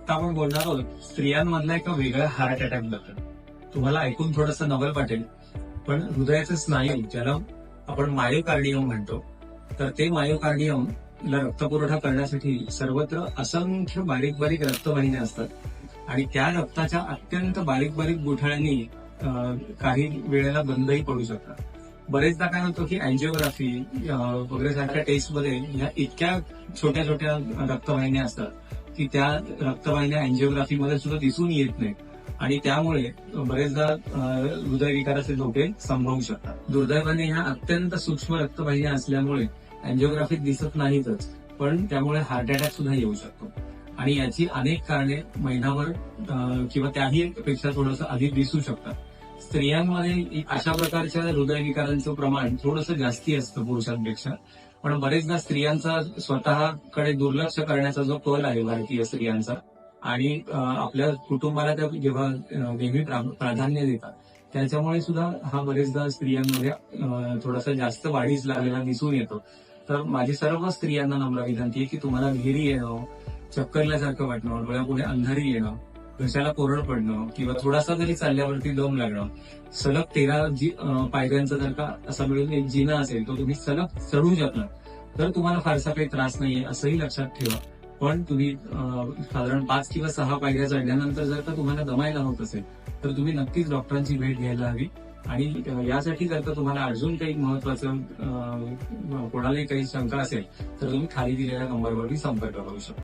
आता आपण बोलणार आहोत स्त्रियांमधला एका वेगळ्या हार्ट अटॅक बद्दल. तुम्हाला ऐकून थोडंसं नवल वाटेल, पण हृदयाचे स्नायू ज्याला आपण मायोकार्डियम म्हणतो, तर ते मायोकार्डियम ला रक्तपुरवठा करण्यासाठी सर्वत्र असंख्य बारीक बारीक रक्तवाहिन्या असतात आणि त्या रक्ताच्या अत्यंत बारीक बारीक गुठळ्यांनी काही वेळेला बंदही पडू शकतात. बरेचदा काय होतं की अँजिओग्राफी वगैरे सारख्या टेस्टमध्ये ह्या इतक्या छोट्या छोट्या रक्तवाहिन्या असतात की त्या रक्तवाहिन्या अँजिओग्राफीमध्ये सुद्धा दिसून येत नाहीत आणि त्यामुळे बरेचदा हृदयविकाराचे धोके संभवू शकतात. दुर्दैवाने ह्या अत्यंत सूक्ष्म रक्तवाहिन्या असल्यामुळे अँजिओग्राफीत दिसत नाहीतच, पण त्यामुळे हार्ट अटॅक सुद्धा येऊ शकतो आणि याची अनेक कारणे महिनाभर किंवा त्याही पेक्षा थोडंसं अधिक दिसू शकतात. स्त्रियांमध्ये अशा प्रकारच्या हृदयविकारांचं प्रमाण थोडंसं जास्ती असतं पुरुषांपेक्षा, पण बरेचदा स्त्रियांचा स्वतःकडे दुर्लक्ष करण्याचा जो कल आहे भारतीय स्त्रियांचा आणि आपल्या कुटुंबाला त्या जेव्हा नेहमी प्राधान्य देतात, त्याच्यामुळे सुद्धा हा बरेचदा स्त्रियांमध्ये थोडासा जास्त वाढीस लागलेला दिसून येतो. तर माझी सर्व स्त्रियांना नम्र विनंती आहे की तुम्हाला विहिरी येणं, चक्करल्यासारखं वाटणं, डोळ्यापुढे अंधारी येणं, घशाला कोरड पडणं किंवा थोडासा जरी चालल्यावरती दम लागणं, सलग 13 पायऱ्यांचा जर का असा मिळून एक जिना असेल तो तुम्ही सलग चढू शकला तर तुम्हाला फारसा काही त्रास नाहीये असंही लक्षात ठेवा. पण तुम्ही साधारण 5 किंवा 6 पायऱ्या चढल्यानंतर जर का तुम्हाला दमायला होत असेल तर तुम्ही नक्कीच डॉक्टरांची भेट घ्यायला हवी आणि यासाठी जर का तुम्हाला अजून काही महत्वाचं कोणालाही काही शंका असेल तर तुम्ही खाली दिलेल्या नंबरवरती संपर्क करू शकता.